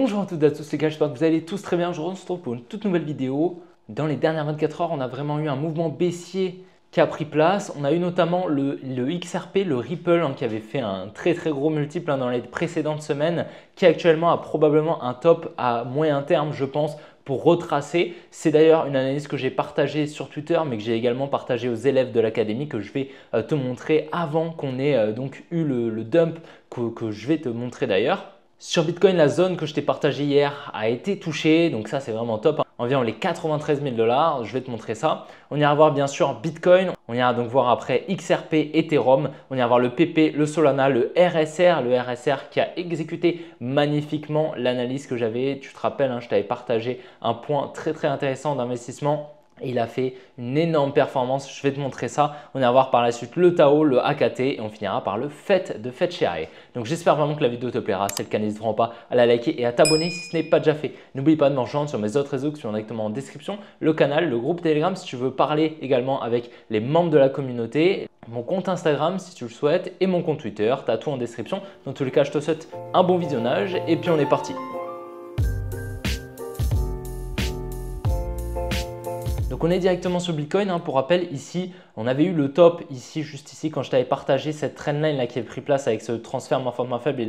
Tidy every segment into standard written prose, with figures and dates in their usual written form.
Bonjour à toutes et à tous les gars, j'espère que vous allez tous très bien. Je vous retrouve pour une toute nouvelle vidéo. Dans les dernières 24 heures, on a vraiment eu un mouvement baissier qui a pris place. On a eu notamment le XRP, le Ripple, qui avait fait un très gros multiple dans les précédentes semaines, qui actuellement a probablement un top à moyen terme, je pense, pour retracer. C'est d'ailleurs une analyse que j'ai partagée sur Twitter, mais que j'ai également partagée aux élèves de l'académie, que je vais te montrer avant qu'on ait donc eu le dump que je vais te montrer d'ailleurs. Sur Bitcoin, la zone que je t'ai partagée hier a été touchée, donc ça c'est vraiment top. Environ les 93 000 $, je vais te montrer ça. On ira voir bien sûr Bitcoin, on ira donc voir après XRP, Ethereum, on ira voir le PP, le Solana, le RSR qui a exécuté magnifiquement l'analyse que j'avais. Tu te rappelles, je t'avais partagé un point très intéressant d'investissement. Il a fait une énorme performance, je vais te montrer ça. On ira voir par la suite le Tao, le AKT et on finira par le FET de FedShare. Donc j'espère vraiment que la vidéo te plaira. Si c'est le cas, n'hésite vraiment pas à la liker et à t'abonner si ce n'est pas déjà fait. N'oublie pas de me rejoindre sur mes autres réseaux qui sont directement en description, le canal, le groupe Telegram si tu veux parler également avec les membres de la communauté, mon compte Instagram si tu le souhaites et mon compte Twitter. Tu as tout en description. Dans tous les cas, je te souhaite un bon visionnage et puis on est parti. Donc on est directement sur Bitcoin. Pour rappel, ici, on avait eu le top ici, juste ici, quand je t'avais partagé cette trendline là qui avait pris place avec ce transfert moins fort, moins faible et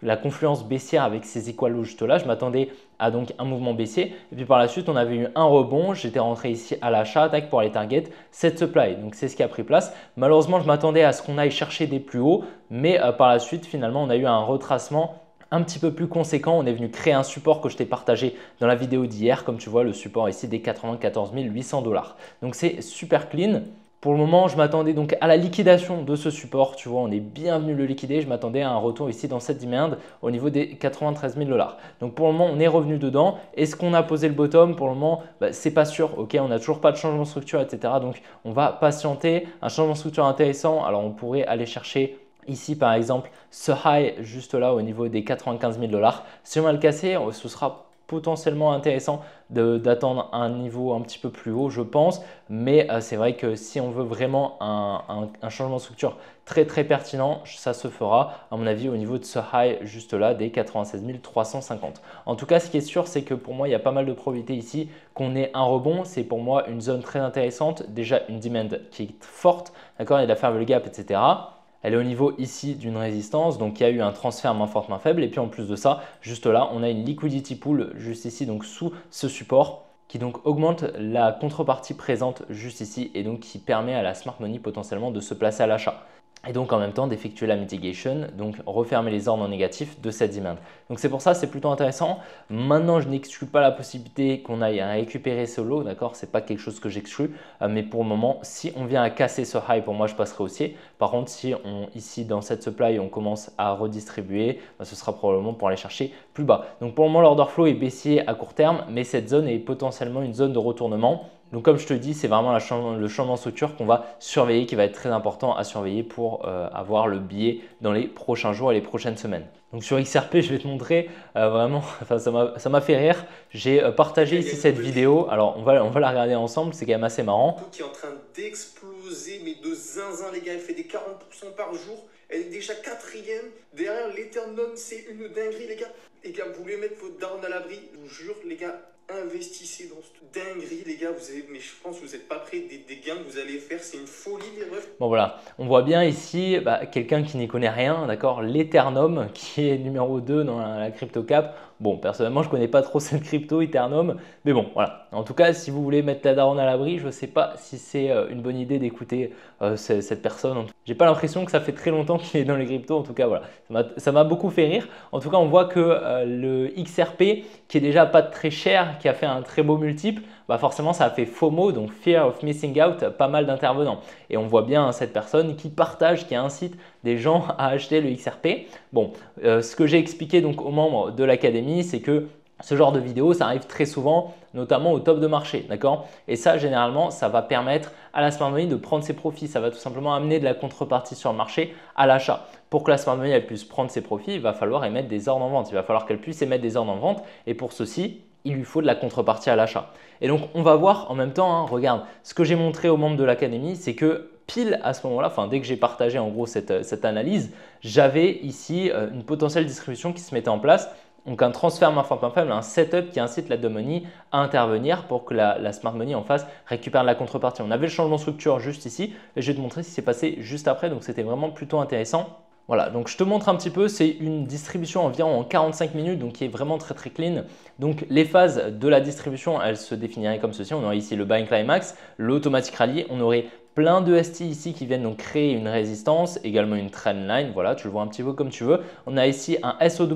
la confluence baissière avec ces équalos juste là. Je m'attendais à donc un mouvement baissier. Et puis par la suite, on avait eu un rebond. J'étais rentré ici à l'achat pour aller target cette supply. Donc c'est ce qui a pris place. Malheureusement, je m'attendais à ce qu'on aille chercher des plus hauts, mais par la suite, finalement, on a eu un retracement un petit peu plus conséquent. On est venu créer un support que je t'ai partagé dans la vidéo d'hier. Comme tu vois, le support ici des 94 800 $. Donc c'est super clean. Pour le moment, je m'attendais donc à la liquidation de ce support. Tu vois, on est bien venu le liquider. Je m'attendais à un retour ici dans cette demand au niveau des 93 000 $. Donc pour le moment, on est revenu dedans. Est-ce qu'on a posé le bottom? Pour le moment, c'est pas sûr. Ok, on n'a toujours pas de changement de structure, etc. Donc on va patienter. Un changement de structure intéressant. Alors on pourrait aller chercher ici, par exemple, ce high juste là au niveau des 95 000 $. Si on va le casser, ce sera potentiellement intéressant d'attendre un niveau un petit peu plus haut, je pense. Mais c'est vrai que si on veut vraiment un changement de structure très pertinent, ça se fera, à mon avis, au niveau de ce high juste là des 96 350. En tout cas, ce qui est sûr, c'est que pour moi, il y a pas mal de probabilité ici qu'on ait un rebond. C'est pour moi une zone très intéressante. Déjà, une demand qui est forte, d'accord, il y a la ferme le gap, etc. Elle est au niveau ici d'une résistance, donc il y a eu un transfert main forte, main faible. Et puis en plus de ça, juste là, on a une liquidity pool juste ici, donc sous ce support, qui donc augmente la contrepartie présente juste ici et donc qui permet à la smart money potentiellement de se placer à l'achat. Et donc en même temps d'effectuer la mitigation, donc refermer les ordres en négatif de cette demand. Donc c'est pour ça, c'est plutôt intéressant. Maintenant, je n'exclus pas la possibilité qu'on aille à récupérer ce lot, d'accord? Ce n'est pas quelque chose que j'exclus, mais pour le moment, si on vient à casser ce high, pour moi, je passerai haussier. Par contre, si ici dans cette supply, on commence à redistribuer, ce sera probablement pour aller chercher plus bas. Donc pour le moment, l'order flow est baissier à court terme, mais cette zone est potentiellement une zone de retournement. Donc comme je te dis, c'est vraiment le changement de structure qu'on va surveiller, qui va être très important à surveiller pour avoir le biais dans les prochains jours et les prochaines semaines. Donc sur XRP, je vais te montrer vraiment, enfin, ça m'a fait rire. J'ai partagé ici cette vidéo. Alors on va la regarder ensemble, c'est quand même assez marrant. Qui est en train d'exploser, mais de zinzin les gars, elle fait des 40% par jour. Elle est déjà 4e. Derrière l'Ethereum, c'est une dinguerie les gars. Les gars, vous voulez mettre votre daronne à l'abri? Je vous jure les gars, investissez dans cette dinguerie les gars, mais je pense que vous n'êtes pas prêts des gains que vous allez faire, c'est une folie les refs. Bon voilà, on voit bien ici quelqu'un qui n'y connaît rien, d'accord, l'Ethereum qui est numéro 2 dans la crypto cap. Bon, personnellement, je ne connais pas trop cette crypto Ethereum, mais bon, voilà. En tout cas, si vous voulez mettre la daronne à l'abri, je ne sais pas si c'est une bonne idée d'écouter cette personne. J'ai pas l'impression que ça fait très longtemps qu'il est dans les cryptos. En tout cas, voilà, ça m'a beaucoup fait rire. En tout cas, on voit que le XRP, qui est déjà pas très cher, qui a fait un très beau multiple, forcément, ça a fait FOMO, donc Fear of Missing Out, pas mal d'intervenants. Et on voit bien cette personne qui partage, qui incite des gens à acheter le XRP. Bon, ce que j'ai expliqué donc aux membres de l'académie, c'est que ce genre de vidéo, ça arrive très souvent, notamment au top de marché, d'accord? Et ça, généralement, ça va permettre à la smart money de prendre ses profits. Ça va tout simplement amener de la contrepartie sur le marché à l'achat. Pour que la smart money elle puisse prendre ses profits, il va falloir émettre des ordres en vente. Il va falloir qu'elle puisse émettre des ordres en vente. Et pour ceci, il lui faut de la contrepartie à l'achat. Et donc, on va voir en même temps, regarde, ce que j'ai montré aux membres de l'académie, c'est que pile à ce moment-là, dès que j'ai partagé en gros cette analyse, j'avais ici une potentielle distribution qui se mettait en place Donc un transfert main forte main faible, un setup qui incite la dumb money à intervenir pour que la smart money en face récupère la contrepartie. On avait le changement de structure juste ici et je vais te montrer ce qui s'est passé juste après, donc c'était vraiment plutôt intéressant. Voilà, donc je te montre un petit peu, c'est une distribution environ en 45 minutes, donc qui est vraiment très très clean. Donc les phases de la distribution, elles se définiraient comme ceci. On aurait ici le buying climax, l'automatic rally, on aurait plein de ST ici qui viennent donc créer une résistance, également une trendline, voilà, tu le vois un petit peu comme tu veux. On a ici un SOW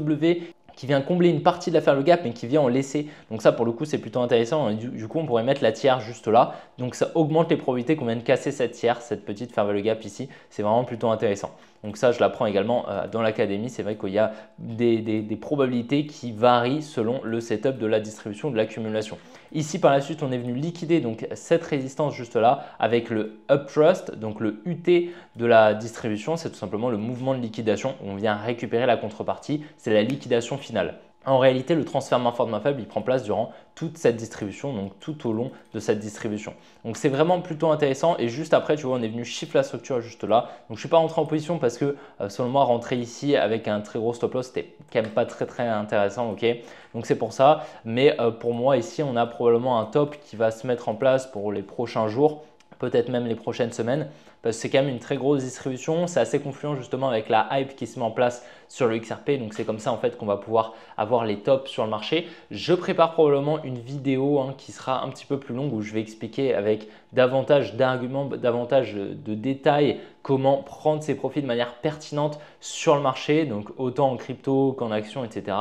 qui vient combler une partie de la fair gap mais qui vient en laisser. Donc ça pour le coup c'est plutôt intéressant. Du coup on pourrait mettre la tiers juste là. Donc ça augmente les probabilités qu'on vienne casser cette tiers, cette petite fair gap ici. C'est vraiment plutôt intéressant. Donc ça je l'apprends également dans l'académie. C'est vrai qu'il y a des probabilités qui varient selon le setup de la distribution, de l'accumulation. Ici par la suite on est venu liquider donc cette résistance juste là avec le uptrust, donc le UT de la distribution. C'est tout simplement le mouvement de liquidation où on vient récupérer la contrepartie. C'est la liquidation finale. En réalité, le transfert main forte main faible, il prend place durant toute cette distribution, donc tout au long de cette distribution. Donc c'est vraiment plutôt intéressant et juste après, tu vois, on est venu shift la structure juste là. Donc je ne suis pas rentré en position parce que selon moi, rentrer ici avec un très gros stop loss, c'était quand même pas très intéressant, ok. Donc c'est pour ça. Mais pour moi ici, on a probablement un top qui va se mettre en place pour les prochains jours, peut-être même les prochaines semaines, parce que c'est quand même une très grosse distribution. C'est assez confluent justement avec la hype qui se met en place sur le XRP. Donc c'est comme ça en fait qu'on va pouvoir avoir les tops sur le marché. Je prépare probablement une vidéo qui sera un petit peu plus longue où je vais expliquer avec davantage d'arguments, davantage de détails comment prendre ses profits de manière pertinente sur le marché, donc autant en crypto qu'en action, etc.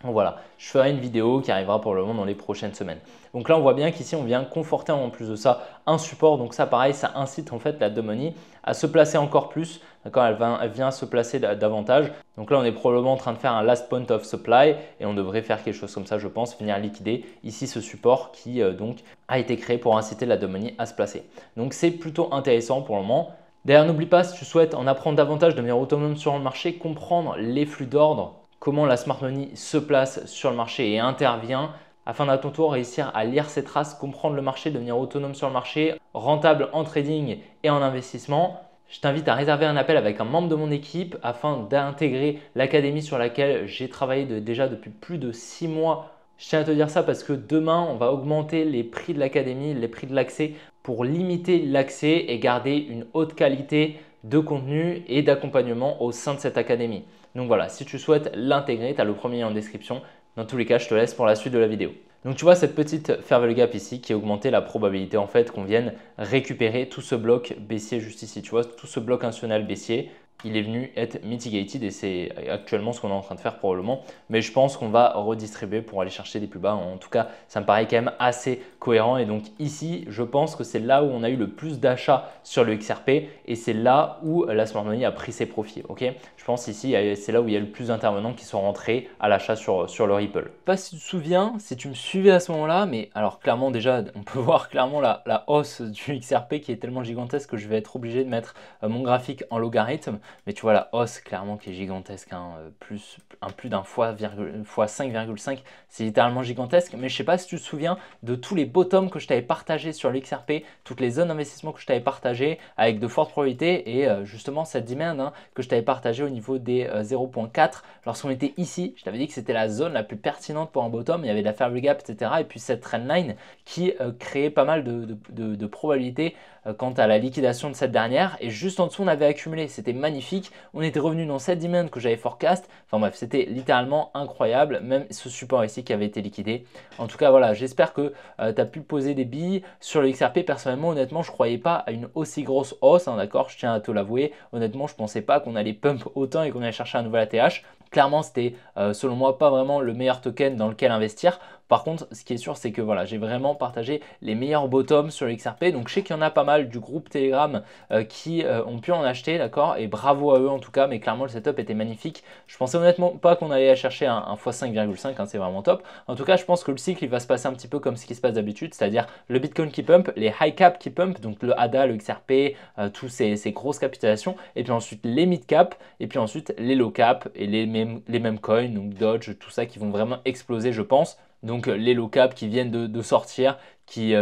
Donc voilà, je ferai une vidéo qui arrivera probablement dans les prochaines semaines. Donc là, on voit bien qu'ici, on vient conforter en plus de ça un support. Donc ça, pareil, ça incite en fait la dumb money à se placer encore plus. D'accord, elle vient se placer davantage. Donc là, on est probablement en train de faire un last point of supply et on devrait faire quelque chose comme ça, je pense, venir liquider ici ce support qui donc a été créé pour inciter la dumb money à se placer. Donc c'est plutôt intéressant pour le moment. D'ailleurs, n'oublie pas, si tu souhaites en apprendre davantage, devenir autonome sur le marché, comprendre les flux d'ordre, comment la smart money se place sur le marché et intervient afin à ton tour réussir à lire ces traces, comprendre le marché, devenir autonome sur le marché, rentable en trading et en investissement. Je t'invite à réserver un appel avec un membre de mon équipe afin d'intégrer l'académie sur laquelle j'ai travaillé déjà depuis plus de 6 mois. Je tiens à te dire ça parce que demain, on va augmenter les prix de l'académie, les prix de l'accès pour limiter l'accès et garder une haute qualité de contenu et d'accompagnement au sein de cette académie. Donc voilà, si tu souhaites l'intégrer, tu as le premier lien en description. Dans tous les cas, je te laisse pour la suite de la vidéo. Donc tu vois cette petite fair value gap ici qui a augmenté la probabilité en fait qu'on vienne récupérer tout ce bloc baissier juste ici. Tu vois, tout ce bloc institutionnel baissier, il est venu être mitigated et c'est actuellement ce qu'on est en train de faire probablement. Mais je pense qu'on va redistribuer pour aller chercher des plus bas. En tout cas, ça me paraît quand même assez cohérent. Et donc ici, je pense que c'est là où on a eu le plus d'achats sur le XRP et c'est là où la smart money a pris ses profits. Okay, je pense ici, c'est là où il y a le plus d'intervenants qui sont rentrés à l'achat sur le Ripple. Je ne sais pas si tu te souviens, si tu me suivais à ce moment-là, mais alors clairement déjà, on peut voir clairement la hausse du XRP qui est tellement gigantesque que je vais être obligé de mettre mon graphique en logarithme. Mais tu vois la hausse clairement qui est gigantesque, plus d'un fois 5,5, c'est littéralement gigantesque. Mais je ne sais pas si tu te souviens de tous les bottoms que je t'avais partagé sur l'XRP, toutes les zones d'investissement que je t'avais partagé avec de fortes probabilités et justement cette demand que je t'avais partagé au niveau des 0.4 lorsqu'on était ici. Je t'avais dit que c'était la zone la plus pertinente pour un bottom, il y avait de la fair value gap, etc. Et puis cette trendline qui créait pas mal de probabilités quant à la liquidation de cette dernière. Et juste en dessous, on avait accumulé. C'était magnifique. On était revenu dans cette demand que j'avais forecast. Enfin bref, c'était littéralement incroyable. Même ce support ici qui avait été liquidé. En tout cas, voilà, j'espère que tu as pu poser des billes sur le XRP. Personnellement, honnêtement, je ne croyais pas à une aussi grosse hausse. D'accord, je tiens à te l'avouer. Honnêtement, je ne pensais pas qu'on allait pump autant et qu'on allait chercher un nouvel ATH. Clairement, c'était selon moi pas vraiment le meilleur token dans lequel investir. Par contre, ce qui est sûr, c'est que voilà, j'ai vraiment partagé les meilleurs bottoms sur l'XRP. Donc, je sais qu'il y en a pas mal du groupe Telegram qui ont pu en acheter, d'accord. Et bravo à eux en tout cas, mais clairement, le setup était magnifique. Je pensais honnêtement pas qu'on allait chercher un x5,5, c'est vraiment top. En tout cas, je pense que le cycle, il va se passer un petit peu comme ce qui se passe d'habitude, c'est-à-dire le Bitcoin qui pump, les high cap qui pump, donc le ADA, le XRP, tous ces grosses capitalisations, et puis ensuite les mid cap, et puis ensuite les low cap et les mêmes coins, donc Doge, tout ça qui vont vraiment exploser, je pense. Donc les low cap qui viennent de sortir, qui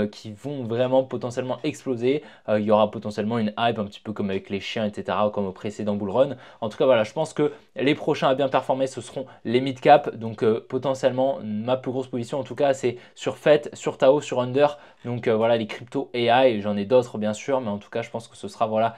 vont vraiment potentiellement exploser. Il y aura potentiellement une hype un petit peu comme avec les chiens, etc., comme au précédent bull run. En tout cas, voilà, je pense que les prochains à bien performer, ce seront les mid-cap. Donc, potentiellement, ma plus grosse position, en tout cas, c'est sur FET, sur Tao, sur Under. Donc, voilà, les crypto AI. J'en ai d'autres, bien sûr. Mais en tout cas, je pense que ce sera voilà,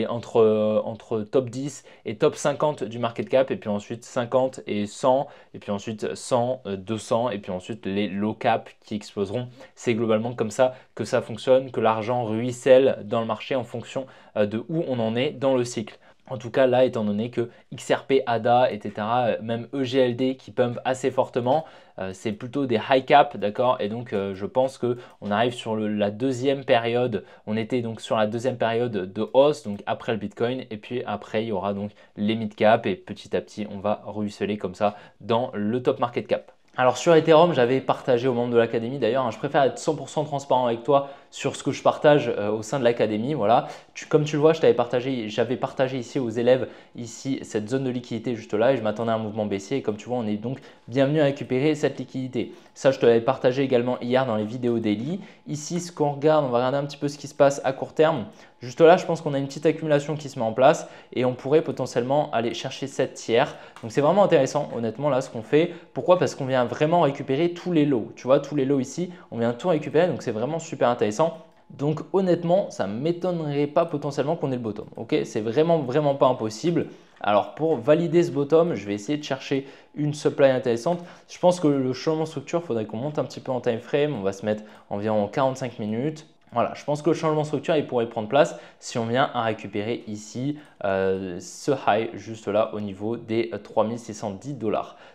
entre top 10 et top 50 du market cap. Et puis ensuite, 50 et 100. Et puis ensuite, 100, 200. Et puis ensuite, les low cap qui exploseront. C'est globalement comme ça que ça fonctionne, que l'argent ruisselle dans le marché en fonction de où on en est dans le cycle. En tout cas, là, étant donné que XRP, ADA, etc., même EGLD qui pump assez fortement, c'est plutôt des high cap, d'accord? Et donc, je pense qu'on arrive sur la deuxième période. On était donc sur la deuxième période de hausse, donc après le Bitcoin. Et puis après, il y aura donc les mid cap. Et petit à petit, on va ruisseler comme ça dans le top market cap. Alors sur Ethereum, j'avais partagé aux membres de l'académie d'ailleurs, hein, je préfère être 100% transparent avec toi sur ce que je partage au sein de l'académie. Voilà. Comme tu le vois, j'avais partagé ici aux élèves ici cette zone de liquidité juste là et je m'attendais à un mouvement baissier. Et comme tu vois, on est donc bienvenu à récupérer cette liquidité. Ça, je te l'avais partagé également hier dans les vidéos daily. Ici, ce qu'on regarde, on va regarder un petit peu ce qui se passe à court terme. Juste là, je pense qu'on a une petite accumulation qui se met en place et on pourrait potentiellement aller chercher cette tiers. Donc, c'est vraiment intéressant, honnêtement, là, ce qu'on fait. Pourquoi? Parce qu'on vient vraiment récupérer tous les lots. Tu vois, tous les lots ici, on vient tout récupérer. Donc, c'est vraiment super intéressant. Donc, honnêtement, ça ne m'étonnerait pas potentiellement qu'on ait le bottom. Ok, c'est vraiment pas impossible. Alors, pour valider ce bottom, je vais essayer de chercher une supply intéressante. Je pense que le changement de structure, il faudrait qu'on monte un petit peu en time frame. On va se mettre environ 45 minutes. Voilà, je pense que le changement de structure, il pourrait prendre place si on vient à récupérer ici ce high juste là au niveau des 3610 $. Donc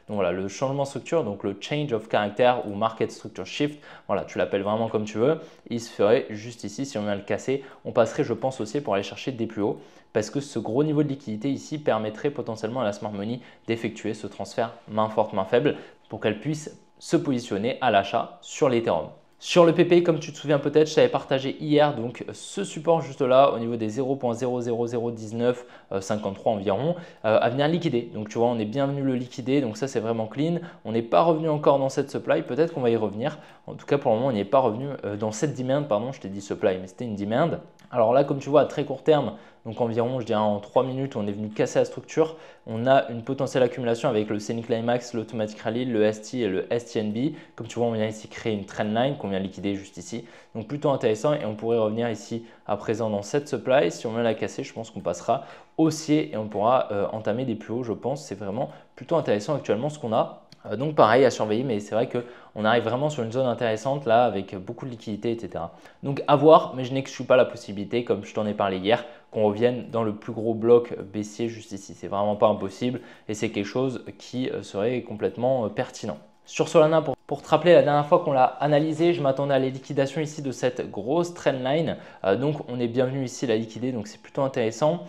voilà, le changement de structure, donc le change of character ou market structure shift, voilà, tu l'appelles vraiment comme tu veux, il se ferait juste ici. Si on vient le casser, on passerait, je pense aussi, pour aller chercher des plus hauts parce que ce gros niveau de liquidité ici permettrait potentiellement à la smart money d'effectuer ce transfert main forte, main faible pour qu'elle puisse se positionner à l'achat sur l'Ethereum. Sur le PPI, comme tu te souviens peut-être, je t'avais partagé hier donc ce support juste là au niveau des 0.0001953 environ à venir liquider. Donc tu vois, on est bien venu le liquider, donc ça c'est vraiment clean. On n'est pas revenu encore dans cette supply, peut-être qu'on va y revenir. En tout cas, pour le moment, on n'y est pas revenu dans cette demand, pardon, je t'ai dit supply, mais c'était une demand. Alors là, comme tu vois, à très court terme, donc environ, je dirais en 3 minutes, on est venu casser la structure. On a une potentielle accumulation avec le Scenic Climax, l'Automatic Rally, le ST et le STNB. Comme tu vois, on vient ici créer une trendline qu'on vient liquider juste ici. Donc plutôt intéressant et on pourrait revenir ici à présent dans cette supply. Si on vient la casser, je pense qu'on passera haussier et on pourra entamer des plus hauts, je pense. C'est vraiment plutôt intéressant actuellement ce qu'on a. Donc pareil à surveiller, mais c'est vrai qu'on arrive vraiment sur une zone intéressante là avec beaucoup de liquidité, etc. Donc à voir, mais je n'exclus pas la possibilité, comme je t'en ai parlé hier, qu'on revienne dans le plus gros bloc baissier juste ici. C'est vraiment pas impossible et c'est quelque chose qui serait complètement pertinent. Sur Solana, pour te rappeler, la dernière fois qu'on l'a analysé, je m'attendais à la liquidation ici de cette grosse trendline. Donc, on est bienvenu ici la liquider, donc c'est plutôt intéressant.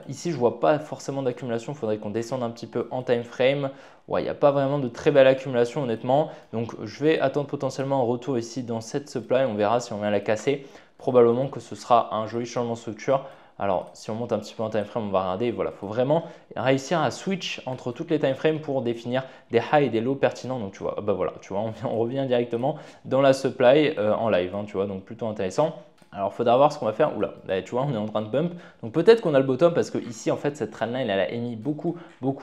Ici, je ne vois pas forcément d'accumulation. Il faudrait qu'on descende un petit peu en time frame. Ouais, il n'y a pas vraiment de très belle accumulation, honnêtement. Donc, je vais attendre potentiellement un retour ici dans cette supply. On verra si on vient la casser. Probablement que ce sera un joli changement de structure. Alors, si on monte un petit peu en time frame, on va regarder. Voilà, il faut vraiment réussir à switch entre toutes les time frames pour définir des highs et des lows pertinents. Donc, tu vois, bah voilà, tu vois, on revient directement dans la supply en live, hein, tu vois, donc plutôt intéressant. Alors, il faudra voir ce qu'on va faire. Oula, là, tu vois, on est en train de bump. Donc, peut-être qu'on a le bottom parce que ici, en fait, cette trendline, elle a émis beaucoup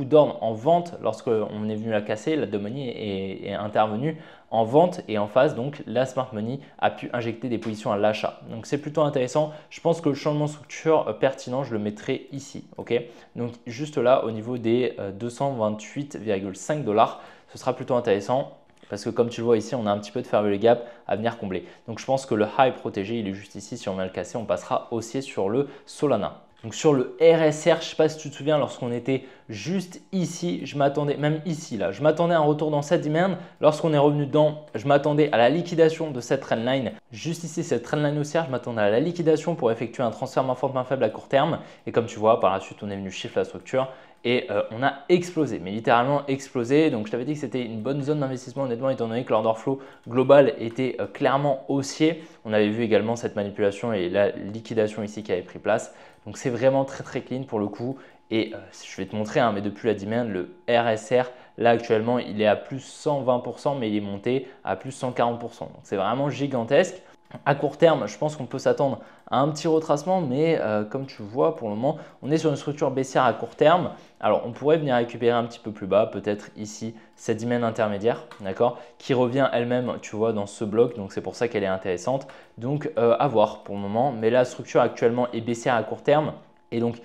d'ordres en vente lorsqu'on est venu la casser. La money est intervenue en vente et en phase. Donc, la smart money a pu injecter des positions à l'achat. Donc, c'est plutôt intéressant. Je pense que le changement de structure pertinent, je le mettrai ici. Ok, donc, juste là, au niveau des 228,5 $, ce sera plutôt intéressant. Parce que comme tu le vois ici, on a un petit peu de fair value gap à venir combler. Donc je pense que le high protégé, il est juste ici. Si on vient le casser, on passera haussier sur le Solana. Donc sur le RSR, je ne sais pas si tu te souviens, lorsqu'on était juste ici, je m'attendais, même ici, là, je m'attendais à un retour dans cette demand. Lorsqu'on est revenu dedans, je m'attendais à la liquidation de cette trendline. Juste ici, cette trendline haussière, je m'attendais à la liquidation pour effectuer un transfert main forte, main faible à court terme. Et comme tu vois, par la suite, on est venu shift la structure. Et on a explosé, mais littéralement explosé. Donc je t'avais dit que c'était une bonne zone d'investissement honnêtement étant donné que l'order flow global était clairement haussier. On avait vu également cette manipulation et la liquidation ici qui avait pris place. Donc c'est vraiment très clean pour le coup. Et je vais te montrer, hein, mais depuis la demand, le RSR Là actuellement il est à plus 120% mais il est monté à plus 140%. Donc c'est vraiment gigantesque. À court terme, je pense qu'on peut s'attendre à un petit retracement, mais comme tu vois, pour le moment, on est sur une structure baissière à court terme. Alors, on pourrait venir récupérer un petit peu plus bas, peut-être ici, cette dizaine intermédiaire, d'accord, qui revient elle-même, tu vois, dans ce bloc. Donc, c'est pour ça qu'elle est intéressante. Donc, à voir pour le moment. Mais la structure actuellement est baissière à court terme. Et donc,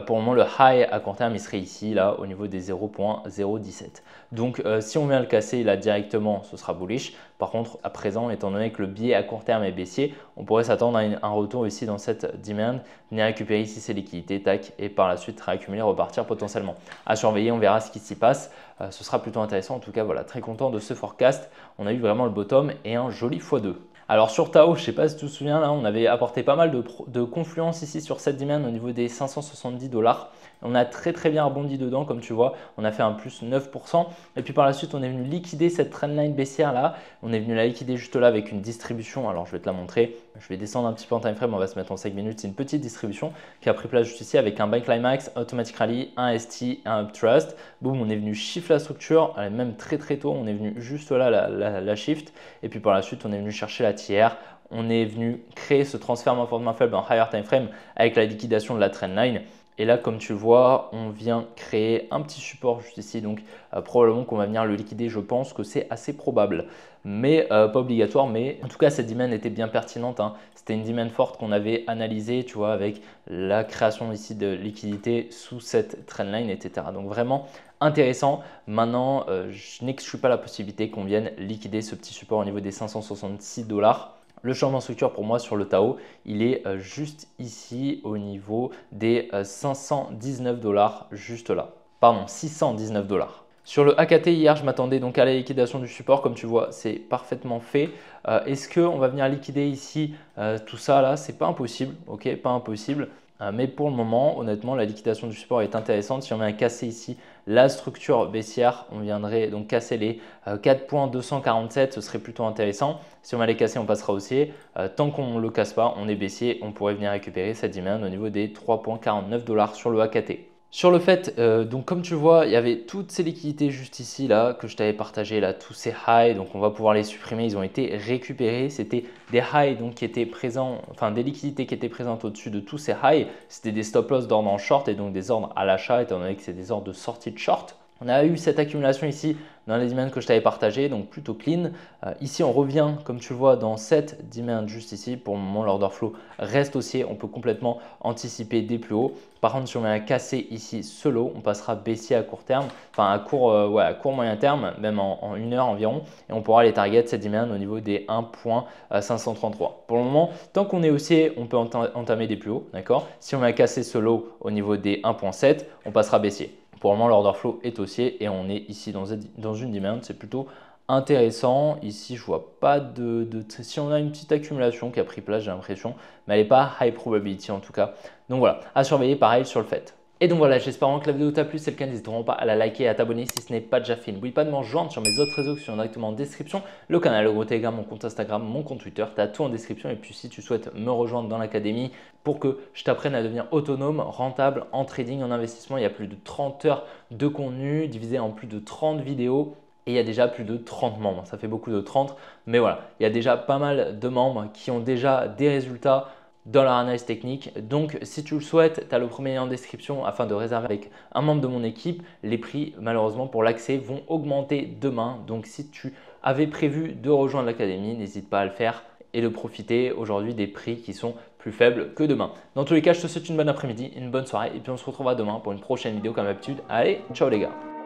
pour le moment, le high à court terme, il serait ici, là, au niveau des 0.017. Donc, si on vient le casser là directement, ce sera bullish. Par contre, à présent, étant donné que le biais à court terme est baissier, on pourrait s'attendre à un retour ici dans cette demand, venir récupérer ici ces liquidités, tac, et par la suite réaccumuler, repartir potentiellement. À surveiller, on verra ce qui s'y passe. Ce sera plutôt intéressant. En tout cas, voilà, très content de ce forecast. On a eu vraiment le bottom et un joli x2. Alors sur Tao, je ne sais pas si tu te souviens, là, on avait apporté pas mal de confluence ici sur cette demand au niveau des 570 $. On a très bien rebondi dedans, comme tu vois. On a fait un plus 9%. Et puis par la suite, on est venu liquider cette trendline baissière là. On est venu la liquider juste là avec une distribution. Alors je vais te la montrer. Je vais descendre un petit peu en time frame. On va se mettre en 5 minutes. C'est une petite distribution qui a pris place juste ici avec un buy climax, automatic rally, un ST, un uptrust. Boum, on est venu shift la structure. Elle est même très tôt. On est venu juste là la shift. Et puis par la suite, on est venu chercher la tiers. On est venu créer ce transfert main forte main faible en higher time frame avec la liquidation de la trendline. Et là, comme tu le vois, on vient créer un petit support juste ici. Donc, probablement qu'on va venir le liquider. Je pense que c'est assez probable, mais pas obligatoire. Mais en tout cas, cette demand était bien pertinente, hein. C'était une demand forte qu'on avait analysée, tu vois, avec la création ici de liquidité sous cette trendline, etc. Donc, vraiment intéressant. Maintenant, je n'exclus pas la possibilité qu'on vienne liquider ce petit support au niveau des 566 $. Le changement de structure pour moi sur le Tao, il est juste ici au niveau des 519 $, juste là. Pardon, 619 $. Sur le AKT hier, je m'attendais donc à la liquidation du support. Comme tu vois, c'est parfaitement fait. Est-ce qu'on va venir liquider ici tout ça là? C'est pas impossible, ok, pas impossible. Mais pour le moment, honnêtement, la liquidation du support est intéressante. Si on vient casser ici la structure baissière, on viendrait donc casser les 4.247, ce serait plutôt intéressant. Si on va les casser, on passera haussier. Tant qu'on ne le casse pas, on est baissier, on pourrait venir récupérer cette demand au niveau des 3.49 $ sur le AKT. Sur le fait, donc comme tu vois, il y avait toutes ces liquidités juste ici là que je t'avais partagé là, tous ces highs, donc on va pouvoir les supprimer, ils ont été récupérés. C'était des highs donc qui étaient présents, enfin des liquidités qui étaient présentes au-dessus de tous ces highs. C'était des stop loss d'ordre en short et donc des ordres à l'achat étant donné que c'est des ordres de sortie de short. On a eu cette accumulation ici dans les demands que je t'avais partagé, donc plutôt clean. Ici, on revient, comme tu le vois, dans cette demand juste ici. Pour le moment, l'order flow reste haussier. On peut complètement anticiper des plus hauts. Par contre, si on vient à casser ici ce lot, on passera baissier à court terme, enfin à court moyen terme, même en 1 heure environ. Et on pourra les target cette demand au niveau des 1.533. Pour le moment, tant qu'on est haussier, on peut entamer des plus hauts. D'accord. Si on vient à casser ce lot au niveau des 1.7, on passera baissier. Pour le moment, l'order flow est haussier et on est ici dans une demand. C'est plutôt intéressant. Ici, je vois pas si on a une petite accumulation qui a pris place, j'ai l'impression, mais elle n'est pas high probability en tout cas. Donc voilà, à surveiller pareil sur le fait. Et donc voilà, j'espère que la vidéo t'a plu. Si c'est le cas, n'hésite pas à la liker et à t'abonner si ce n'est pas déjà fait. N'oublie pas de me rejoindre sur mes autres réseaux qui sont directement en description. Le canal, le groupe Telegram, mon compte Instagram, mon compte Twitter. Tu as tout en description. Et puis si tu souhaites me rejoindre dans l'académie pour que je t'apprenne à devenir autonome, rentable en trading, en investissement, il y a plus de 30 heures de contenu divisé en plus de 30 vidéos. Et il y a déjà plus de 30 membres. Ça fait beaucoup de 30. Mais voilà, il y a déjà pas mal de membres qui ont déjà des résultats dans leur analyse technique. Donc, si tu le souhaites, tu as le premier lien en description afin de réserver avec un membre de mon équipe. Les prix, malheureusement, pour l'accès vont augmenter demain. Donc, si tu avais prévu de rejoindre l'académie, n'hésite pas à le faire et de profiter aujourd'hui des prix qui sont plus faibles que demain. Dans tous les cas, je te souhaite une bonne après-midi, une bonne soirée et puis on se retrouvera demain pour une prochaine vidéo comme d'habitude. Allez, ciao les gars!